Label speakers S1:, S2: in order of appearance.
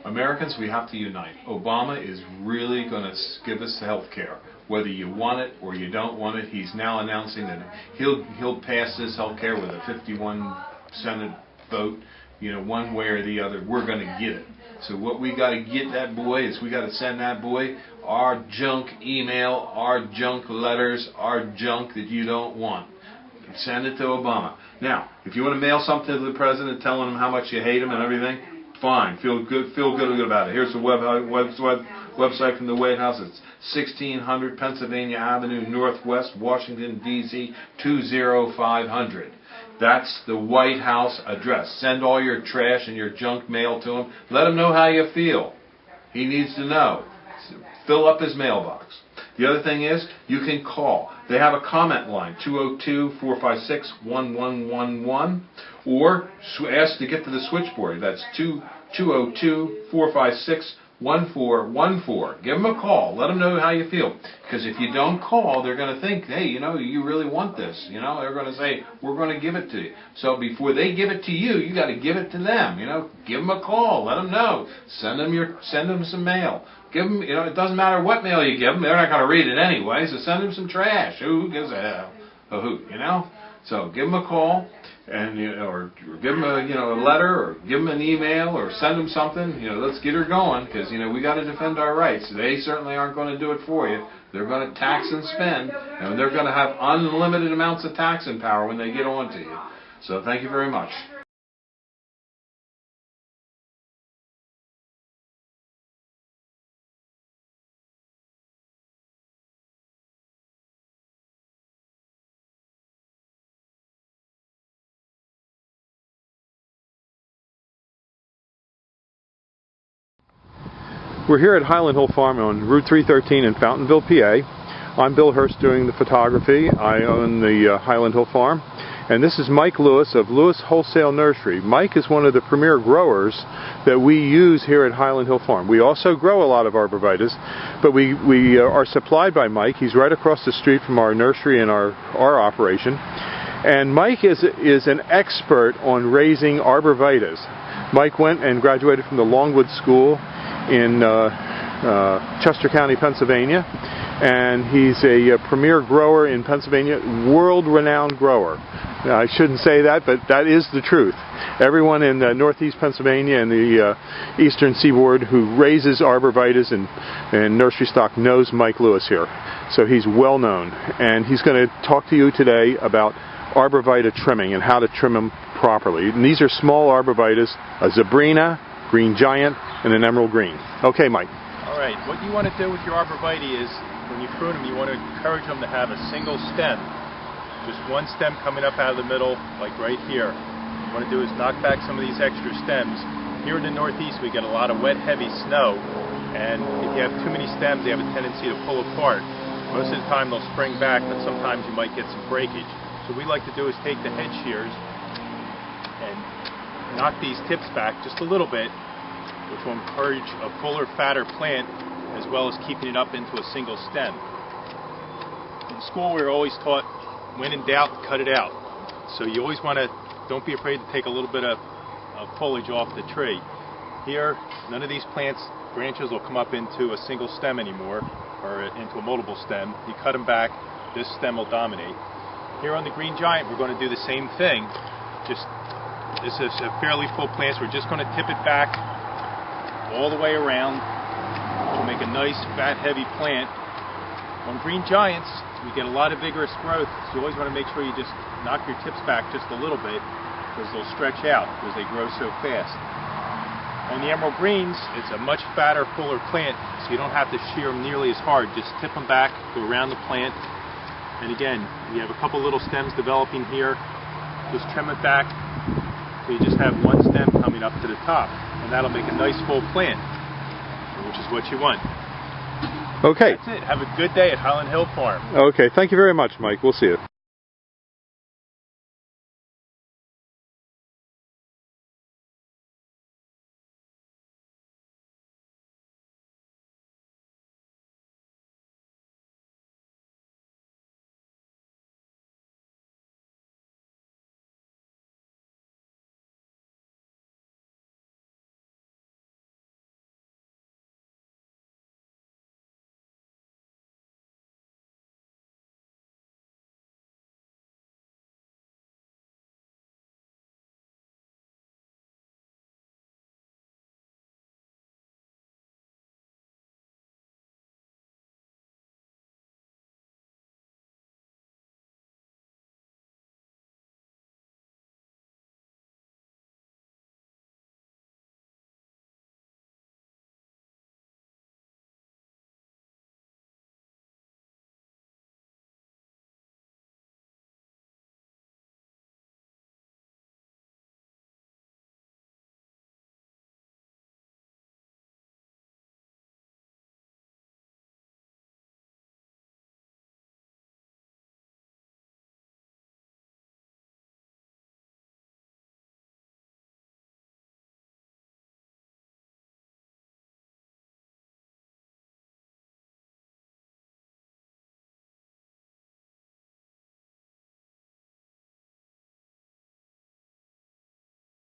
S1: Americans, we have to unite. Obama is really going to give us the health care. Whether you want it or you don't want it, he's now announcing that he'll pass this health care with a 51 Senate vote. You know, one way or the other, we're going to get it. So what we got to get that boy is we got to send that boy our junk email, our junk letters, our junk that you don't want. Send it to Obama. Now, if you want to mail something to the president telling him how much you hate him and everything, fine. Feel good about it. Here's the website from the White House. It's 1600 Pennsylvania Avenue Northwest, Washington, D.C. 20500. That's the White House address. Send all your trash and your junk mail to him. Let him know how you feel. He needs to know. Fill up his mailbox. The other thing is, you can call. They have a comment line, 202-456-1111, or ask to get to the switchboard. That's 202-456-1414. Give them a call. Let them know how you feel. Because if you don't call, they're going to think, hey, you know, you really want this. You know, they're going to say, we're going to give it to you. So before they give it to you, you got to give it to them. You know, give them a call. Let them know. Send them some mail. Give them, you know, it doesn't matter what mail you give them. They're not going to read it anyway. So send them some trash. Who gives a hoot, you know? So give them a call, and or give them a a letter, or give them an email, or send them something. You know, let's get her going, because we got to defend our rights. They certainly aren't going to do it for you. They're going to tax and spend, and they're going to have unlimited amounts of taxing power when they get on to you. So thank you very much.
S2: We're here at Highland Hill Farm on Route 313 in Fountainville, PA. I'm Bill Hurst doing the photography. I own the Highland Hill Farm. And this is Mike Lewis of Lewis Wholesale Nursery. Mike is one of the premier growers that we use here at Highland Hill Farm. We also grow a lot of arborvitaes, but we are supplied by Mike. He's right across the street from our nursery and our operation. And Mike is an expert on raising arborvitaes. Mike went and graduated from the Longwood School in Chester County, Pennsylvania, and he's a premier grower in Pennsylvania, world-renowned grower. Now, I shouldn't say that, but that is the truth. Everyone in northeast Pennsylvania and the eastern seaboard who raises arborvitaes and nursery stock knows Mike Lewis here. So he's well known, and he's going to talk to you today about arborvitae trimming and how to trim them properly. And these are small arborvitaes, a Zebrina, green giant, and an emerald green. Okay, Mike.
S3: All right, what you want to do with your arborvitae is, when you prune them, you want to encourage them to have a single stem. Just one stem coming up out of the middle, like right here. What you want to do is knock back some of these extra stems. Here in the Northeast, we get a lot of wet, heavy snow, and if you have too many stems, they have a tendency to pull apart. Most of the time, they'll spring back, but sometimes you might get some breakage. So what we like to do is take the head shears and knock these tips back just a little bit, which will encourage a fuller, fatter plant, as well as keeping it up into a single stem. In school, we were always taught, when in doubt, cut it out. So you always want to, don't be afraid to take a little bit of foliage off the tree. Here, none of these plants, branches will come up into a single stem anymore, or into a multiple stem. You cut them back, this stem will dominate. Here on the green giant, we're going to do the same thing. This is a fairly full plant, so we're just going to tip it back all the way around to make a nice, fat, heavy plant. On green giants, we get a lot of vigorous growth, so you always want to make sure you just knock your tips back just a little bit, because they'll stretch out because they grow so fast. On the emerald greens, it's a much fatter, fuller plant, so you don't have to shear them nearly as hard. Just tip them back, go around the plant, and again, you have a couple little stems developing here. Just trim it back, so you just have one stem coming up to the top, and that'll make a nice full plant, which is what you want.
S2: Okay.
S3: That's it. Have a good day at Highland Hill Farm.
S2: Okay, thank you very much, Mike. We'll see you.